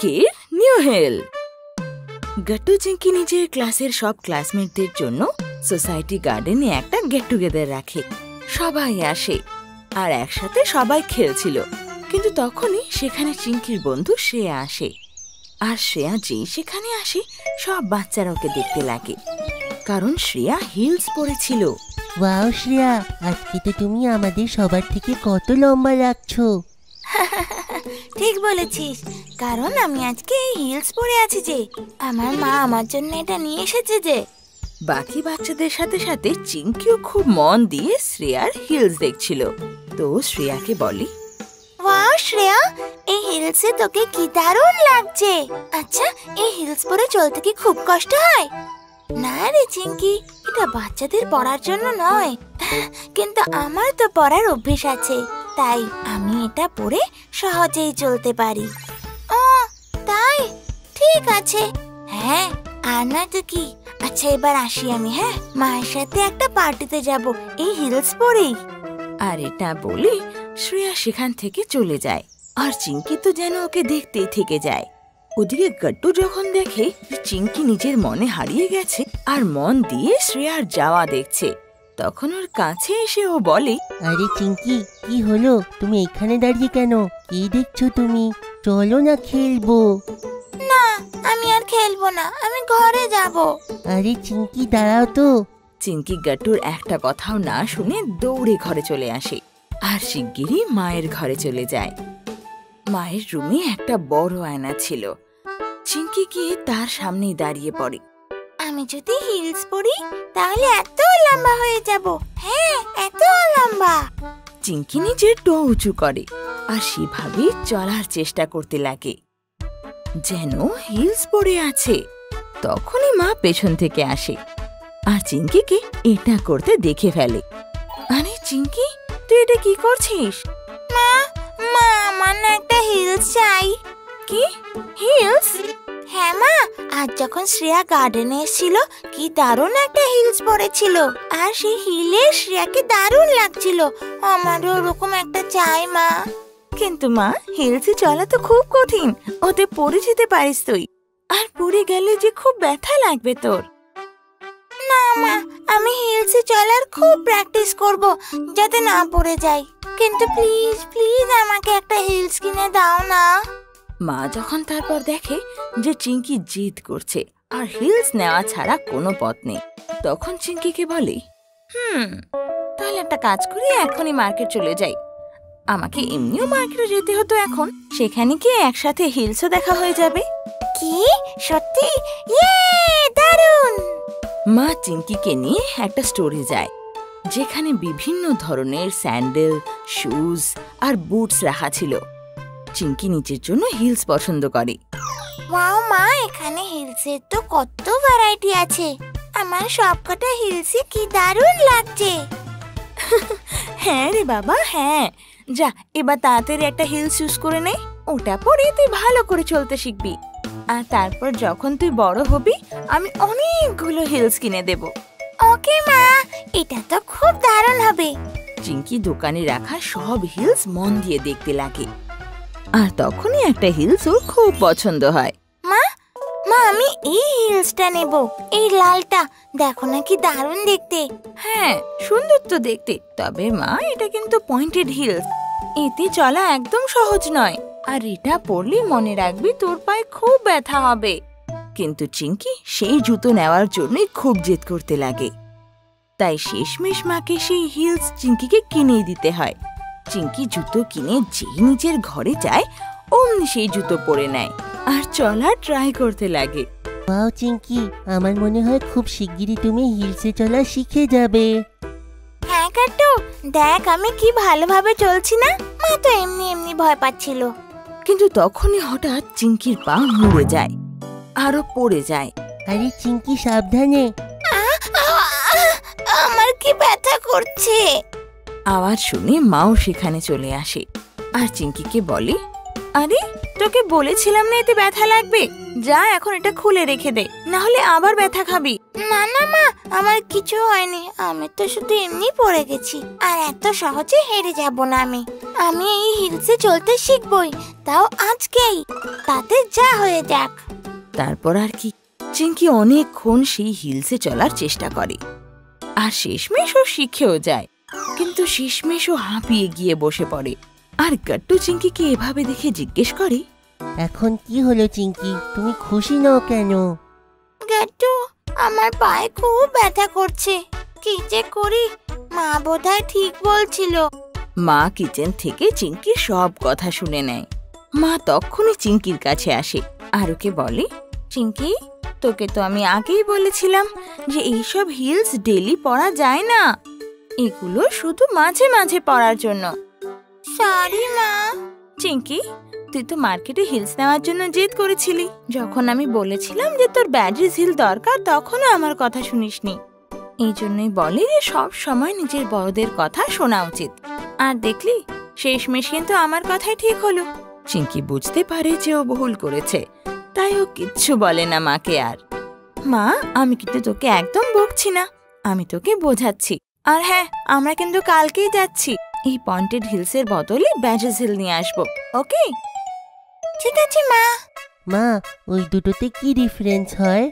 চিঙ্কির new hill. গট্টু Chinki নিজের ক্লাসের সব ক্লাসমেটদের জন্য সোসাইটি গার্ডেনে একটা গেট টুগেদার রাখে। সবাই আসে আর একসাথে সবাই খেলছিল। কিন্তু তখনই সেখানে চিঙ্কির বন্ধু শ্রেয়া আসে। আর শ্রেয়া যেই সেখানে আসে সব বাচ্চারা ওকে দেখতে লাগে, কারণ শ্রেয়া হিলস পরেছিল। ওয়াও শ্রেয়া, আজকে তো তুমি আমাদের সবার থেকে কত লম্বা লাগছো। ঠিক বলেছিস, কারণ আমি আজকে এই হিলস পরে আছি যে, আমার মা আমার জন্য এটা নিয়ে এসেছে যে। বাকি বাচ্চাদের সাথে সাথে চিঙ্কিও খুব মন দিয়ে শ্রেয়ার হিলস দেখছিল। তো শ্রেয়াকে বলে, ওয়াও শ্রেয়া, এই হিলসে তোকে কি দারুণ লাগছে। আচ্ছা, এই হিলস পরে চলতে কি খুব কষ্ট হয়? না রে চিঙ্কি, এটা বাচ্চাদের পরার জন্য নয়, কিন্তু আমার তো পরার অভ্যেস আছে, তাই আমি এটা পরে সহজেই চলতে পারি। ও তাই, ঠিক আছে। হ্যাঁ, আর না তো কি। আচ্ছা এবার আসি আমি। হ্যাঁ, মায়ের সাথে একটা পার্টিতে যাব এই হিলস পরেই। আর এটা বলে শ্রেয়া সেখান থেকে চলে যায়। আর চিঙ্কি তো যেন ওকে দেখতেই থেকে যায়। ওদিকে গট্টু যখন দেখে চিঙ্কি নিজের মনে হারিয়ে গেছে আর মন দিয়ে শ্রেয়ার যাওয়া দেখছে, তখন ওর কাছে এসে ও বলে, আরে চিঙ্কি, কি হলো? তুমি এখানে দাঁড়িয়ে কেন? কি দেখছো তুমি? চলো না খেলবো। না, আমি আর খেলবো না, আমি ঘরে যাব। আরে চিঙ্কি দাঁড়াও তো। চিঙ্কি গট্টুর একটা কথাও না শুনে দৌড়ে ঘরে চলে আসে আর শিগগিরই মায়ের ঘরে চলে যায়। মায়ের রুমে একটা বড় আয়না ছিল। চিঙ্কি গিয়ে তার সামনেই দাঁড়িয়ে পড়ে। আমি যদি হিলস পরি তাহলে এত লম্বা হয়ে যাব। হ্যাঁ, এত লম্বা। চিঙ্কি নিজের টো উঁচু করে আর সেভাবে চলার চেষ্টা করতে লাগে যেন হিলস পরে আছে। তখনই মা পেছন থেকে আসে আর চিঙ্কিকে এটা করতে দেখে ফেলে। আরে চিঙ্কি, তুই এটা কি করছিস? মা, মা আমার না একটা হিলস চাই। কি হিলস? হ্যাঁ মা, আজ যখন শ্রেয়া গার্ডেনে এসেছিল কি দারুণ একটা হিলস পরেছিল, আর সেই হিলে শ্রেয়াকে দারুণ লাগছিল। আমারও ওরকম একটা চাই মা। কিন্তু মা, হিলসে চলা তো খুব কঠিন, ওতে পড়ে যেতে পারিস তুই, আর পড়ে গেলে যে খুব ব্যথা লাগবে তোর। না মা, আমি হিলসে চলার খুব প্র্যাকটিস করব যাতে না পড়ে যাই। কিন্তু প্লিজ প্লিজ আমাকে একটা হিলস কিনে দাও না। মা যখন তারপর দেখে যে চিঙ্কি জিদ করছে আর হিলস নেওয়া ছাড়া কোনো পথ নেই, তখন চিঙ্কিকে বলে, তাহলে একটা কাজ করি, এখনই মার্কেট চলে যাই। আমাকে এমনিও মার্কেটে যেতে হতো, এখন সেখানে গিয়ে একসাথে হিলসও দেখা হয়ে যাবে। কি সত্যি? ইয়ে, দারুণ! মা চিঙ্কিকে নিয়ে একটা স্টোরে যায় যেখানে বিভিন্ন ধরনের স্যান্ডেল, শুজ আর বুটস রাখা ছিল। চিঙ্কি নিজের জন্য হিলস পছন্দ করে। ওয়াও মা, এখানে হিলসের তো কত ভ্যারাইটি আছে। আমার সবকটা হিলসে কি দারুণ লাগছে। হ্যাঁ রে বাবা, হ্যাঁ। যা, এবার তাড়াতাড়ি একটা হিলস চুজ করে নে, ওটা পরে তুই ভালো করে চলতে শিখবি। আর তারপর যখন তুই বড় হবি আমি অনেকগুলো হিলস কিনে দেব। ওকে মা, এটা তো খুব দারুণ হবে। চিঙ্কি দোকানে রাখা সব হিলস মন দিয়ে দেখতে লাগে আর তখনই একটা হিলস ওর খুব পছন্দ হয়। মা, মা আমি এই হিলসটা নেব, এই লালটা। দেখো না কি দারুণ দেখতে। হ্যাঁ, সুন্দর তো দেখতে, তবে মা এটা কিন্তু পয়েন্টেড হিলস, এতে চলা একদম সহজ নয়। আর এটা পরলে মনে রাখবি তোর পায়ে খুব ব্যথা হবে। কিন্তু চিঙ্কি সেই জুতো নেওয়ার জন্যই খুব জেদ করতে লাগে, তাই শেষমেশ মাকে সেই হিলস চিঙ্কিকে কিনেই দিতে হয়। চিঙ্কি জুতো কিনে যেই নিজের ঘরে যায় অমনি সেই জুতো পরে নেয় আর চলা ট্রাই করতে লাগে। ওয়াও চিঙ্কি, আমার মনে হয় খুব শিগগিরই তুমি হিলসে চলা শিখে যাবে। হ্যাঁ কাট্টু, দেখ আমি কি ভালোভাবে চলছি না। মা তো এমনি এমনি ভয় পাচ্ছিল। কিন্তু তখনই হঠাৎ চিঙ্কির পা মুড়ে যায় আরো পড়ে যায়। আরে চিঙ্কি সাবধানে। আমার কি ব্যথা করছে। আওয়াজ শুনে মাও সেখানে চলে আসে আর চিঙ্কিকে বলে, আরে তোকে বলেছিলাম না এতে ব্যথা লাগবে। যা এখন এটা খুলে রেখে দে, না হলে আবার ব্যথা খাবি। না না মা, আমার কিছু হয়নি, আমি তো শুধু এমনি পড়ে গেছি। আর এত সহজে হেরে যাব না আমি। আমি এই হিলসে চলতে শিখবই, তাও আজকেই, তাতে যা হয়ে যাক। তারপর আর কি, চিঙ্কি অনেকক্ষণ সেই হিলসে চলার চেষ্টা করে, আর শেষমেশ ও শিখেও যায়। কিন্তু শেষমেশ ও হাঁপিয়ে গিয়ে বসে পড়ে। আর গাট্টু চিঙ্কিকে এভাবে দেখে জিজ্ঞেস করে, এখন কি হলো চিঙ্কি, তুমি খুশি নও কেন? গাট্টু, আমার পায়ে খুব ব্যথা করছে, কি যে করি? মা বোধহয় ঠিক বলছিল। মা কিচেন থেকে চিঙ্কির সব কথা শুনে নেয়। মা তখনই চিঙ্কির কাছে আসে আর ওকে বলে, চিঙ্কি, তোকে তো আমি আগেই বলেছিলাম যে এইসব হিলস ডেলি পরা যায় না, এগুলো শুধু মাঝে মাঝে পরার জন্য। সরি মা। চিঙ্কি, তুই তো মার্কেটে হিলস নেওয়ার জন্য জেদ করেছিলি। যখন আমি বলেছিলাম যে তোর ব্যাড্রিজ হিল দরকার, তখনও আমার কথা শুনিসনি। এই জন্যই বলে যে সব সময় নিজের বড়দের কথা শোনা উচিত। আর দেখলি, শেষমেশ কিন্তু আমার কথাই ঠিক হলো। চিঙ্কি বুঝতে পারে যে ও ভুল করেছে, তাই ও কিচ্ছু বলে না মাকে আর। মা, আমি কিন্তু তোকে একদম বকছি না, আমি তোকে বোঝাচ্ছি। আর হ্যাঁ, আমরা কিন্তু কালকেই যাচ্ছি। এই পয়েন্টেড হিলসের বদলে ব্যাড্রিজ হিল নিয়ে আসবো, ওকে? ঠিক আছে মা। মা, ওই দুটোতে কি ডিফারেন্স হয়?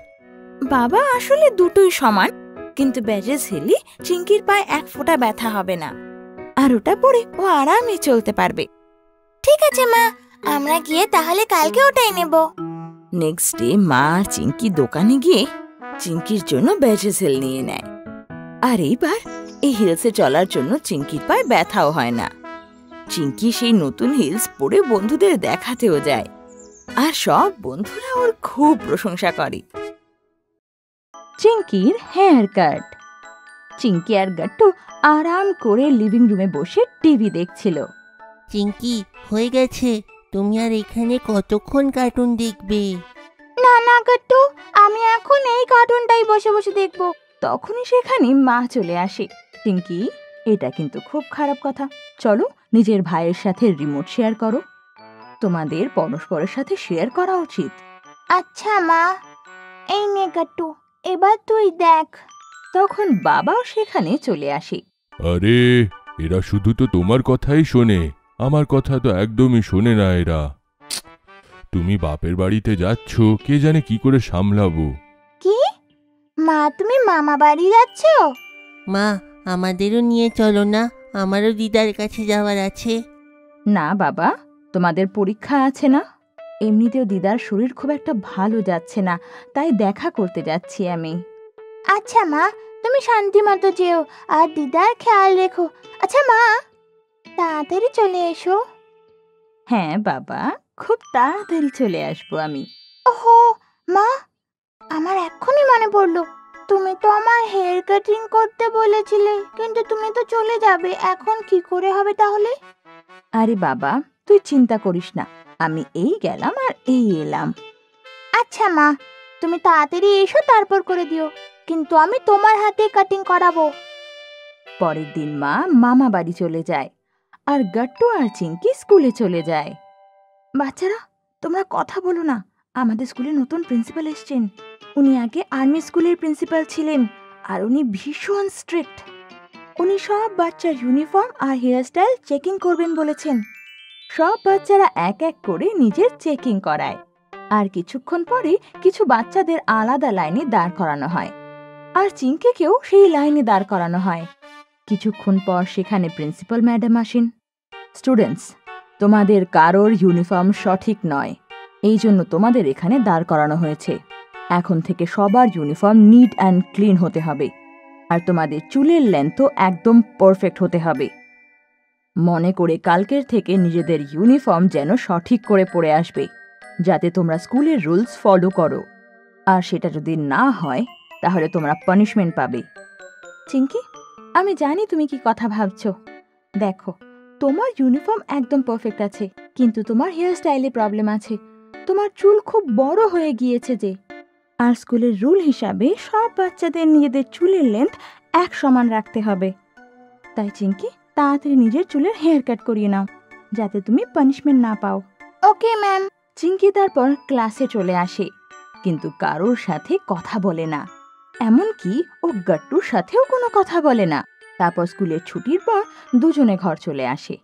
বাবা, আসলে দুটোই সমান, কিন্তু ব্যাড্রিজ হিলই চিঙ্কির পায়ে এক ফোঁটা ব্যথা হবে না, আর ওটা পরে ও আরামে চলতে পারবে। ঠিক আছে মা, আমরা গিয়ে তাহলে কালকে ওটাই নেব। নেক্সট ডে মা আর চিঙ্কি দোকানে গিয়ে চিঙ্কির জন্য ব্যাড্রিজ হিল নিয়ে নেয়। আর এইবার এই হিলসে চলার জন্য চিঙ্কির পায়ে ব্যথাও হয় না। চিঙ্কি সেই নতুন হিলস পরে বন্ধুদের দেখাতেও যায়, আর সব বন্ধুরা ওর খুব প্রশংসা করে। চিঙ্কির হেয়ার কাট। চিঙ্কি আর গাট্টু আরাম করে লিভিং রুমে বসে টিভি দেখছিল। চিঙ্কি, হয়ে গেছে, তুমি আর এখানে কতক্ষণ কার্টুন দেখবে? না না গাট্টু, আমি এখন এই কার্টুনটাই বসে বসে দেখব। তখনই সেখানে মা চলে আসে। চিঙ্কি, এটা কিন্তু খুব খারাপ কথা। চলো নিজের ভাইয়ের সাথে রিমোট শেয়ার করো, তোমাদের পরস্পরের সাথে শেয়ার করা উচিত। আচ্ছা মা, এই নে গাট্টু, এবার তুই দেখ। তখন বাবাও সেখানে চলে আসে। আরে, এরা শুধু তো তোমার কথাই শোনে, আমার কথা তো একদমই শোনে না এরা। তুমি বাপের বাড়িতে যাচ্ছ, কে জানে কি করে সামলাবো। কি মা, তুমি মামা বাড়ি যাচ্ছ? মা, আমাদেরও নিয়ে চলো না, আমারও দিদার কাছে যাওয়ার আছে। না বাবা, তোমাদের পরীক্ষা আছে না? এমনিতেও দিদার শরীর খুব একটা ভালো যাচ্ছে না, তাই দেখা করতে যাচ্ছি আমি। আচ্ছা মা, তুমি শান্তি মতো যেও আর দিদার খেয়াল রেখো। আচ্ছা মা, তাড়াতাড়ি চলে এসো। হ্যাঁ বাবা, খুব তাড়াতাড়ি চলে আসবো আমি। ওহো মা, আমার এক্ষুনি মনে পড়লো, তুমি তো আমার হেয়ার কাটিং করতে বলেছিলে, কিন্তু তুমি তো চলে যাবে, এখন কি করে হবে তাহলে? আরে বাবা, তুই চিন্তা করিস না, আমি এই গেলাম আর এই এলাম। আচ্ছা মা, তুমি তাড়াতাড়ি এসো, তারপর করে দিও, কিন্তু আমি তোমার হাতে কাটিং করাবো। পরের দিন মা মামা বাড়ি চলে যায়, আর গাট্টু আর চিঙ্কি স্কুলে চলে যায়। বাচ্চারা, তোমরা কথা বলো না, আমাদের স্কুলে নতুন প্রিন্সিপাল এসেছেন। উনি আগে আর্মি স্কুলের প্রিন্সিপাল ছিলেন, আর উনি ভীষণ স্ট্রিক্ট। উনি সব বাচ্চার ইউনিফর্ম আর হেয়ারস্টাইল চেকিং করবেন বলেছেন। সব বাচ্চারা এক এক করে নিজের চেকিং করায়, আর কিছুক্ষণ পরে কিছু বাচ্চাদের আলাদা লাইনে দাঁড় করানো হয়, আর চিঙ্কিকেও সেই লাইনে দাঁড় করানো হয়। কিছুক্ষণ পর সেখানে প্রিন্সিপাল ম্যাডাম আসেন। স্টুডেন্টস, তোমাদের কারোর ইউনিফর্ম সঠিক নয়, এই জন্য তোমাদের এখানে দাঁড় করানো হয়েছে। এখন থেকে সবার ইউনিফর্ম নিট অ্যান্ড ক্লিন হতে হবে, আর তোমাদের চুলের লেন্থও একদম পারফেক্ট হতে হবে। মনে করে কালকের থেকে নিজেদের ইউনিফর্ম যেন সঠিক করে পরে আসবে, যাতে তোমরা স্কুলের রুলস ফলো করো, আর সেটা যদি না হয় তাহলে তোমরা পানিশমেন্ট পাবে। চিঙ্কি, আমি জানি তুমি কি কথা ভাবছো। দেখো, তোমার ইউনিফর্ম একদম পারফেক্ট আছে, কিন্তু তোমার হেয়ার স্টাইলে প্রবলেম আছে। তোমার চুল খুব বড় হয়ে গিয়েছে যে, আর স্কুলের রুল হিসাবে সব বাচ্চাদের নিজেদের চুলের লেন্থ এক সমান রাখতে হবে। তাই চিঙ্কি, তাড়াতাড়ি নিজের চুলের হেয়ার কাট করিয়ে নাও, যাতে তুমি পানিশমেন্ট না পাও। Okay ma'am. চিঙ্কি তারপর ক্লাসে চলে আসে, কিন্তু কারোর সাথে কথা বলে না, এমনকি ও গাট্টুর সাথেও কোনো কথা বলে না। তারপর স্কুলের ছুটির পর দুজনে ঘর চলে আসে।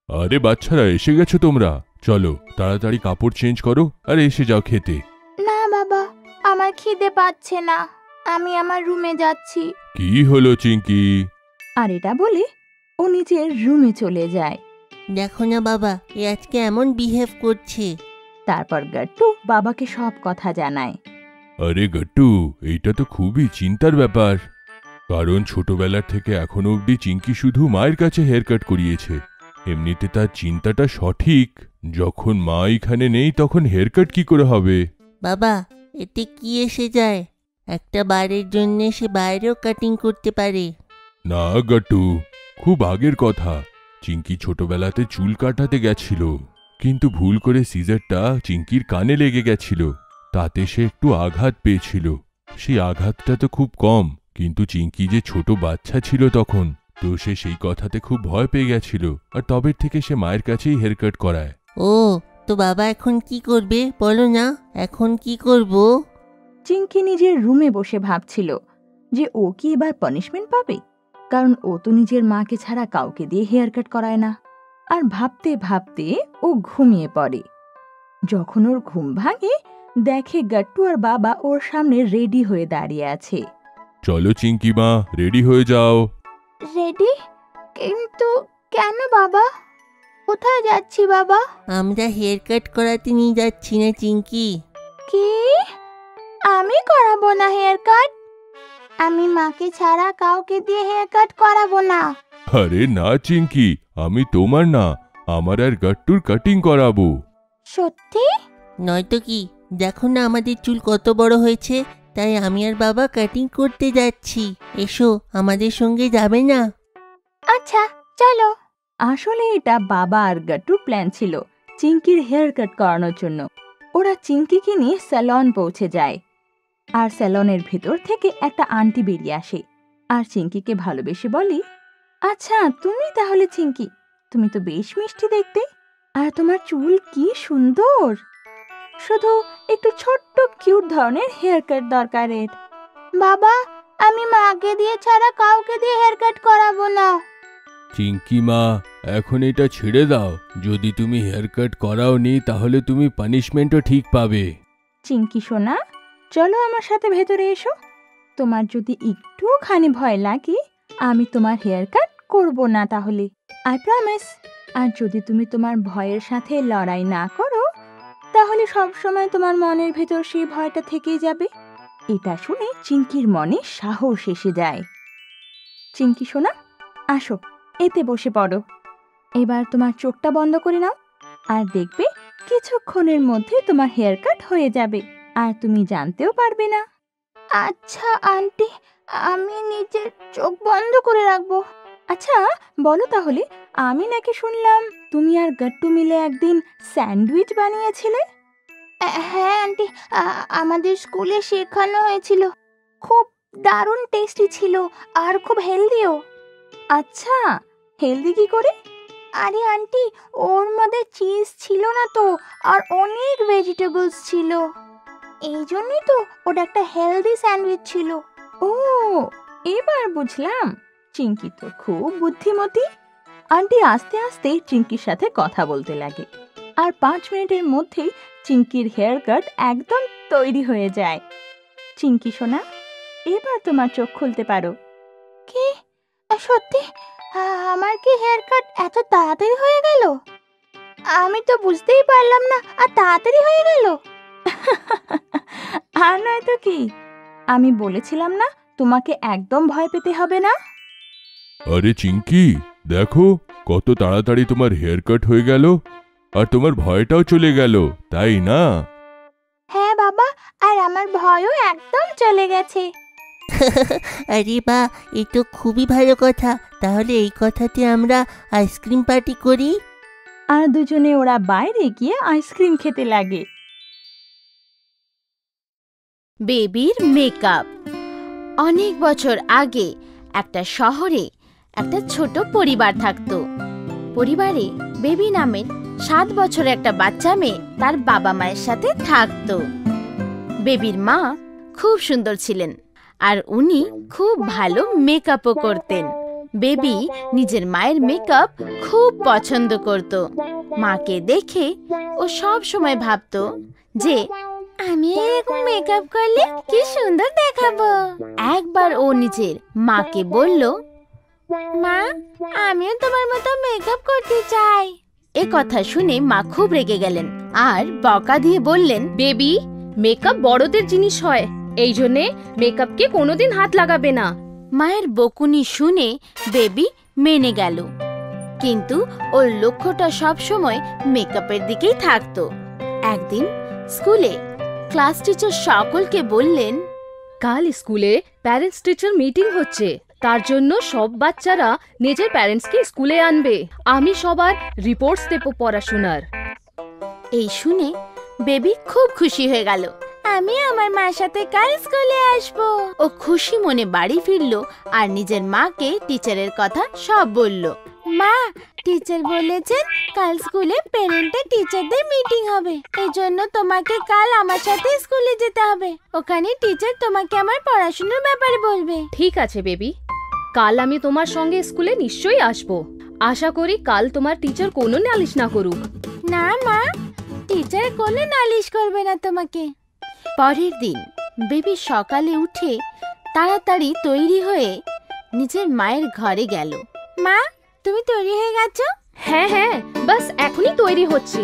আরে বাচ্চারা, এসে গেছো তোমরা? চলো তাড়াতাড়ি কাপড় চেঞ্জ করো আর এসে যাও খেতে। না বাবা, আমার খিদে পাচ্ছে না, আমি আমার রুমে যাচ্ছি। কি হলো চিঙ্কি? আর এটা বলে ও নিজের রুমে চলে যায়। দেখো না বাবা, এ আজকে এমন বিহেভ করছে। তারপর গাট্টু বাবাকে সব কথা জানায়। আরে গট্টু, এইটা তো খুবই চিন্তার ব্যাপার, কারণ ছোটবেলার থেকে এখনো অবধি চিঙ্কি শুধু মায়ের কাছে হেয়ার কাট করিয়েছে। এমনিতে তার চিন্তাটা সঠিক, যখন মা এখানে নেই তখন হেয়ার কাট কি করে হবে? বাবা, এতে কি এসে যায়? একটা বারের জন্য সে বাইরেও কাটিং করতে পারে। না গট্টু, খুব আগের কথা। চিঙ্কি ছোটবেলাতে চুল কাটাতে গেছিল, কিন্তু ভুল করে সিজারটা চিঙ্কির কানে লেগে গেছিল, তাতে সে একটু আঘাত পেয়েছিল। সেই আঘাতটা তো খুব কম, কিন্তু চিঙ্কি যে ছোট বাচ্চা ছিল তখন, তো সে সেই কথাতে খুব ভয় পেয়ে গেছিল, আর তবের থেকে সে মায়ের কাছেই হেয়ার কাট করায়। ও, তো বাবা এখন কি করবে বলো না, এখন কি করব? চিঙ্কি নিজের রুমে বসে ভাবছিল যে ও কি এবার পানিশমেন্ট পাবে, কারণ ও তো নিজের মাকে ছাড়া কাউকে দিয়ে হেয়ার কাট করায় না। আর ভাবতে ভাবতে ও ঘুমিয়ে পড়ে। যখন ওর ঘুম ভাঙে, দেখে গাট্টু আর বাবা ওর সামনে রেডি হয়ে দাঁড়িয়ে আছে। চলো চিঙ্কি মা, রেডি হয়ে যাও। রেডি? কিন্তু কেন বাবা? কোথায় যাচ্ছি বাবা? আমরা হেয়ার কাট করাতে নিয়ে যাচ্ছি না চিঙ্কি। কি? আমি করাবো না হেয়ার কাট? আমি মাকে ছাড়া কাউকে দিয়ে হেয়ার কাট করাবো না। আরে না চিঙ্কি, আমি তোমার না, আমার আর গট্টুর কাটিং করাবো। সত্যি? নয়তো কি, দেখো না আমাদের চুল কত বড় হয়েছে, তাই আমি আর বাবা কাটিং করতে যাচ্ছি। এসো, আমাদের সঙ্গে যাবে না? আচ্ছা চলো। আসলে এটা বাবা আর গাট্টুর প্ল্যান ছিল চিঙ্কির হেয়ার কাট করানোর জন্য। ওরা চিঙ্কিকে নিয়ে স্যালন পৌঁছে যায়, আর স্যালনের ভেতর থেকে একটা আন্টি বেরিয়ে আসে আর চিঙ্কিকে ভালোবেসে বলে, আচ্ছা তুমি তাহলে চিঙ্কি, তুমি তো বেশ মিষ্টি দেখতে, আর তোমার চুল কি সুন্দর, শুধু একটু ছোট্ট কিউট ধরনের হেয়ার কাট দরকারের। বাবা, আমি মাকে দিয়ে ছাড়া কাউকে দিয়ে হেয়ার কাট করাবো না। চিঙ্কি মা, এখন এটা ছেড়ে দাও, যদি তুমি হেয়ার কাট করাওনি তাহলে তুমি পানিশমেন্টও ঠিক পাবে। চিঙ্কি সোনা, চলো আমার সাথে ভেতরে এসো। তোমার যদি একটুখানি ভয় লাগে, আমি তোমার হেয়ার কাট করবো না তাহলে, আই প্রমিস। আর যদি তুমি তোমার ভয়ের সাথে লড়াই না করো, তাহলে সবসময় তোমার মনের ভেতর সেই ভয়টা থেকেই যাবে। এটা শুনে চিঙ্কির মনে সাহস এসে যায়। চিঙ্কি সোনা, আসো, এতে বসে পড়ো। এবার তোমার চোখটা বন্ধ করে নাও, আর দেখবে কিছুক্ষণের মধ্যে তোমার হেয়ার কাট হয়ে যাবে, আর তুমি জানতেও পারবে না। আচ্ছা আন্টি, আমি নিজের চোখ বন্ধ করে রাখবো। আচ্ছা বলো তাহলে, আমি নাকি শুনলাম তুমি আর গাট্টু মিলে একদিন স্যান্ডউইচ বানিয়েছিলে? হ্যাঁ আন্টি, আমাদের স্কুলে শেখানো হয়েছিল। খুব দারুণ টেস্টি ছিল আর খুব হেলদিও। আচ্ছা, হেলদি কি করে? আরে আন্টি, ওর মধ্যে চিজ ছিল না তো, আর অনেক ভেজিটেবলস ছিল, এই জন্যই তো ওটা একটা হেলদি স্যান্ডউইচ ছিল। ও, এবার বুঝলাম, চিঙ্কি তো খুব বুদ্ধিমতী। আন্টি আস্তে আস্তে চিঙ্কির সাথে কথা বলতে লাগে, আর 5 মিনিটের মধ্যেই চিঙ্কির হেয়ার কাট একদম তৈরি হয়ে যায়। চিঙ্কি সোনা, এবার তোমার চোখ খুলতে পারো। কি? সত্যি? আমার কি হেয়ার কাট এত তাড়াতাড়ি হয়ে গেল? আমি তো বুঝতেই পারলাম না, আর তাড়াতাড়ি হয়ে গেল। আর নয় তো কি, আমি বলেছিলাম না তোমাকে একদম ভয় পেতে হবে না। আরে চিঙ্কি, দেখো কত তাড়াতাড়ি তোমার হেয়ার কাট হয়ে গেল, আর তোমার ভয়টাও চলে গেল, তাই না? হ্যাঁ বাবা, আর আমার ভয়ও একদম চলে গেছে। আরে বা, এ তো খুবই ভালো কথা। তাহলে এই কথাতে আমরা আইসক্রিম পার্টি করি। আর দুজনে ওরা বাইরে গিয়ে আইসক্রিম খেতে লাগে। বেবির মেকআপ। অনেক বছর আগে একটা শহরে একটা ছোট পরিবার থাকতো। পরিবারে বেবি নামের 7 বছরের একটা বাচ্চা মেয়ে তার বাবা মায়ের সাথে থাকতো। বেবির মা খুব সুন্দর ছিলেন আর উনি খুব ভালো মেকআপও করতেন। বেবি নিজের মায়ের মেকআপ খুব পছন্দ করত। মাকে দেখে ও সব সময় ভাবতো যে আমি এরকম মেকআপ করলে কি সুন্দর দেখাবো। একবার ও নিজের মাকে বলল, মা, আমিও তোমার মতো মেকআপ করতে চাই। এ কথা শুনে মা খুব রেগে গেলেন আর বকা দিয়ে বললেন, বেবি, মেকআপ বড়দের জিনিস হয়, এই জন্যে মেকআপকে কোনোদিন হাত লাগাবে না। মায়ের বকুনি শুনে বেবি মেনে গেল, কিন্তু ওর লক্ষ্যটা সব সময় মেকআপের দিকেই থাকতো। একদিন স্কুলে ক্লাস টিচার সকলকে বললেন, কাল স্কুলে প্যারেন্টস টিচার মিটিং হচ্ছে, তার জন্য সব বাচ্চারা নিজের প্যারেন্টসকে স্কুলে আনবে। আমি সবার রিপোর্টস দেব পড়াশোনার। এই শুনে বেবি খুব খুশি হয়ে গেল। আমি আমার মার সাথে কাল স্কুলে আসবো। ও খুশি মনে বাড়ি ফিরলো আর নিজের মাকে টিচারের কথা সব বলল। মা, টিচার বলেছেন কাল স্কুলে প্যারেন্ট টিচারদের মিটিং হবে, এই জন্য তোমাকে কাল আমার সাথে স্কুলে যেতে হবে। ওখানে টিচার তোমাকে আমার পড়াশোনার ব্যাপারে বলবে। ঠিক আছে বেবি, কাল আমি তোমার সঙ্গে স্কুলে নিশ্চয়ই আসবো। আশা করি কাল তোমার টিচার কোনো নালিশ না করুক। না মা, টিচার কোনো নালিশ করবে না তোমাকে। পরের দিন বেবি সকালে উঠে তাড়াতাড়ি তৈরি হয়ে নিজের মায়ের ঘরে গেল। মা, তুমি তৈরি হয়ে গেছো? হ্যাঁ হ্যাঁ, বাস এখনই তৈরি হচ্ছি।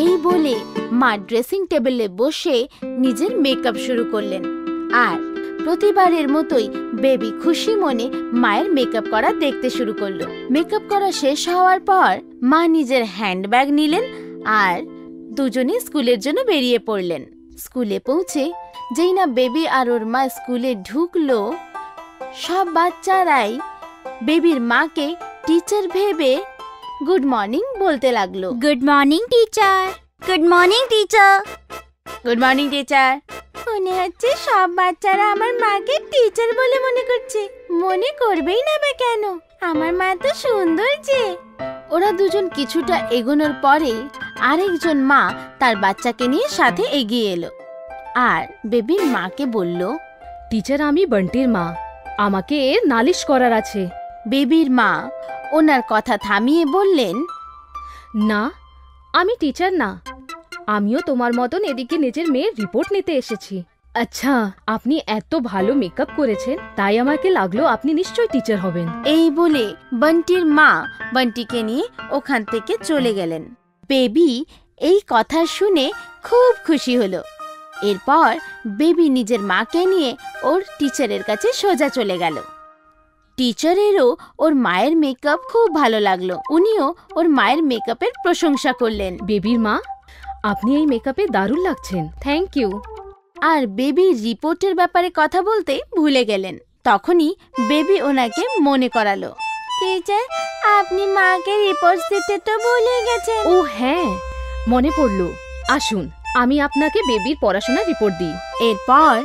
এই বলে মা ড্রেসিং টেবিলে বসে নিজের মেকআপ শুরু করলেন। আর প্রতিবারের মতোই বেবি খুশি মনে মায়ের মেকআপ করা দেখতে শুরু করলো। মেকআপ করা শেষ হওয়ার পর মা নিজের হ্যান্ডব্যাগ নিলেন আর দুজনে স্কুলের জন্য বেরিয়ে পড়লেন। স্কুলে পৌঁছে যেই না বেবি আর ওর মা স্কুলে ঢুকলো, সব বাচ্চারাই বেবির মাকে টিচার ভেবে গুড মর্নিং বলতে লাগলো। Good morning teacher, good morning teacher, good morning teacher. মনে হচ্ছে সব বাচ্চারা আমার মাকে টিচার বলে মনে করছে। মনে করবেই না বা কেন, আমার মা তো সুন্দর যে। ওরা দুজন কিছুটা এগোনোর পরে আরেকজন মা তার বাচ্চাকে নিয়ে সাথে এগিয়ে এলো আর বেবির মাকে বলল, টিচার, আমি বন্টির মা, আমাকে এর নালিশ করার আছে। বেবির মা ওনার কথা থামিয়ে বললেন, না, আমি টিচার না, আমিও তোমার মতন এদিকে নিজের মেয়ের রিপোর্ট নিতে এসেছি। আচ্ছা, আপনি এত ভালো মেকআপ করেছেন, তাই আমাকে লাগলো আপনি নিশ্চয়ই টিচার হবেন। এই বলে বন্টির মা বন্টিকে নিয়ে ওখান থেকে চলে গেলেন। বেবি এই কথা শুনে খুব খুশি হলো। এরপর বেবি নিজের মাকে নিয়ে ওর টিচারের কাছে সোজা চলে গেল। টিচারেরও ওর মায়ের মেকআপ খুব ভালো লাগলো। উনিও ওর মায়ের মেকআপের প্রশংসা করলেন। বেবির মা, আপনি এই মেকআপে দারুণ লাগছেন, থ্যাংক ইউ। আর বেবি রিপোর্টের ব্যাপারে কথা বলতে ভুলে গেলেন। তখনই বেবি ওনাকে মনে করালো, টিচার, আপনি মাকে রিপোর্ট দিতে তো ভুলে গেছেন। ও হ্যাঁ, মনে পড়লো। আসুন, আমি আপনাকে বেবির পড়াশোনার রিপোর্ট দিই। এরপর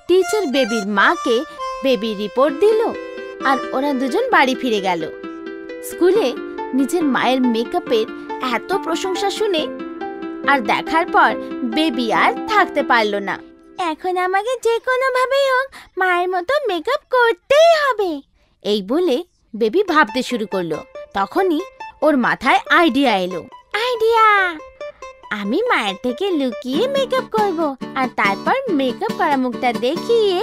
টিচার বেবির মাকে বেবি রিপোর্ট দিল আর ওরা দুজন বাড়ি ফিরে গেল। স্কুলে নিজের মায়ের মেকআপের এত প্রশংসা শুনে আর দেখার পর বেবি আর থাকতে পারলো না। এখন আমাকে যে কোনো ভাবেই হোক মায়ের মতো মেকআপ করতেই হবে, এই বলে বেবি ভাবতে শুরু করলো। তখনই ওর মাথায় আইডিয়া এলো। আইডিয়া! আমি মায়ের থেকে লুকিয়ে মেকআপ করব আর তারপর মেকআপ করা মুখটা দেখিয়ে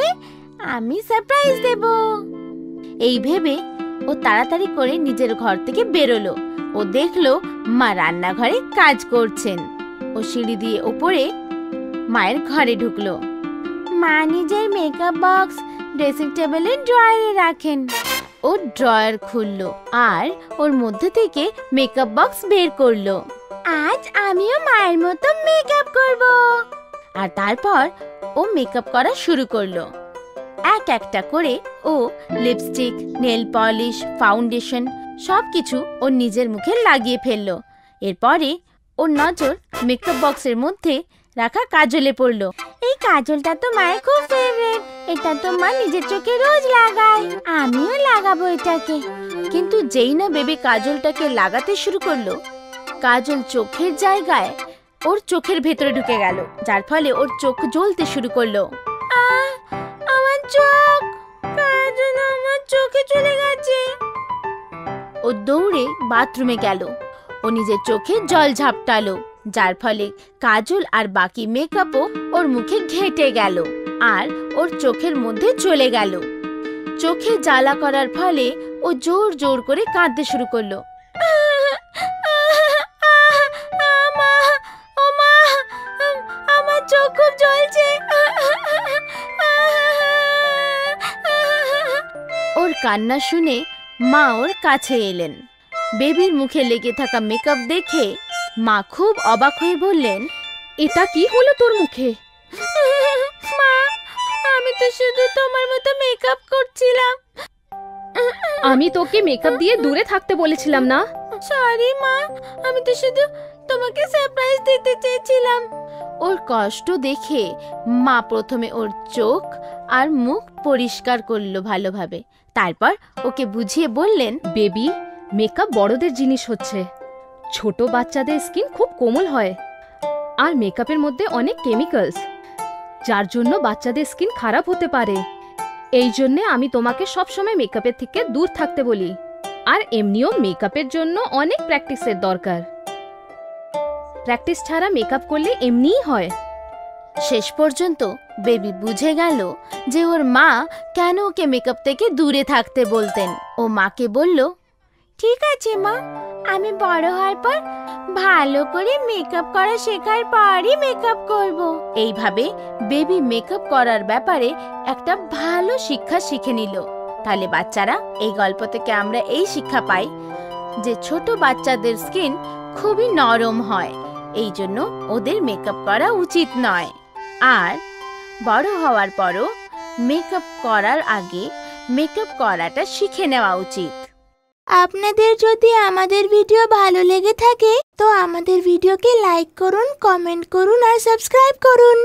আমি সারপ্রাইজ দেব। এই ভেবে ও তাড়াতাড়ি করে নিজের ঘর থেকে বেরোলো। ও দেখলো মা রান্নাঘরে কাজ করছেন। ও সিঁড়ি দিয়ে ওপরে মায়ের ঘরে ঢুকলো। মা নিজের মেকআপ বক্স ড্রেসিং টেবিলের ড্রয়ারে রাখেন। ও ড্রয়ার খুললো আর ওর মধ্যে থেকে মেকআপ বক্স বের করলো। আজ আমিও মায়ের মতো মেকআপ করব। আর তারপর ও মেকআপ করা শুরু করলো। এক একটা করে ও লিপস্টিক, নেল পলিশ, ফাউন্ডেশন সবকিছু ওর নিজের মুখে লাগিয়ে ফেললো। এরপরে ওর নজর মেকআপ বক্সের মধ্যে রাখা কাজলে পড়লো। এই কাজলটা তো মায়ের খুব ফেভারিট, এটা তো মা নিজের চোখে রোজ লাগায়, আমিও লাগাবো এটাকে। কিন্তু যেই না বেবি কাজলটাকে লাগাতে শুরু করলো, কাজল চোখের জায়গায় ওর চোখের ভেতরে ঢুকে গেল, যার ফলে ওর চোখ জ্বলতে শুরু করলো। আমার চোখ, কাজল আমার চোখে চলে গেছে। ও দৌড়ে বাথরুমে গেল। ও নিজের চোখে জল ঝাপটালো, যার ফলে কাজল আর বাকি মেকআপও ওর মুখে ঘেঁটে গেল আর ওর চোখের মধ্যে চলে গেল। চোখে জ্বালা করার ফলে ও জোর জোর করে কাঁদতে শুরু করলো। আমার চোখ খুব জ্বলছে। ওর কান্না শুনে মা ওর কাছে এলেন। বেবির মুখে লেগে থাকা মেকআপ দেখে মা খুব অবাক হয়ে বললেন, এটা কি হলো তোর মুখে? মা, আমি তো শুধু তোমার মতো মেকআপ করছিলাম। আমি তোকে মেকআপ দিয়ে দূরে থাকতে বলেছিলাম না? সরি মা, আমি তো শুধু তোমাকে সারপ্রাইজ দিতে চেয়েছিলাম। ওর কষ্ট দেখে মা প্রথমে ওর চোখ আর মুখ পরিষ্কার করলো ভালোভাবে, তারপর ওকে বুঝিয়ে বললেন, বেবি, মেকআপ বড়দের জিনিস হচ্ছে। ছোট বাচ্চাদের স্কিন খুব কোমল হয় আর মেকআপের মধ্যে অনেক কেমিক্যালস, যার জন্য বাচ্চাদের স্কিন খারাপ হতে পারে। এই জন্যে আমি তোমাকে সবসময় মেকআপের থেকে দূর থাকতে বলি। আর এমনিও মেকআপের জন্য অনেক প্র্যাকটিসের দরকার। প্র্যাকটিস ছাড়া মেকআপ করলে এমনিই হয়। শেষ পর্যন্ত বেবি বুঝে গেল যে ওর মা কেন ওকে মেকআপ থেকে দূরে থাকতে বলতেন। ও মাকে বলল, ঠিক আছে মা, আমি বড় হওয়ার পর ভালো করে মেকআপ করা শেখার পরই মেকআপ করব। এইভাবে বেবি মেকআপ করার ব্যাপারে একটা ভালো শিক্ষা শিখে নিল। তাহলে বাচ্চারা, এই গল্প থেকে আমরা এই শিক্ষা পাই যে ছোট বাচ্চাদের স্কিন খুবই নরম হয়, এই জন্য ওদের মেকআপ করা উচিত নয়। আর বড় হওয়ার পরও মেকআপ করার আগে মেকআপ করাটা শিখে নেওয়া উচিত। আপনাদের যদি আমাদের ভিডিও ভালো লেগে থাকে তো আমাদের ভিডিওকে লাইক করুন, কমেন্ট করুন আর সাবস্ক্রাইব করুন।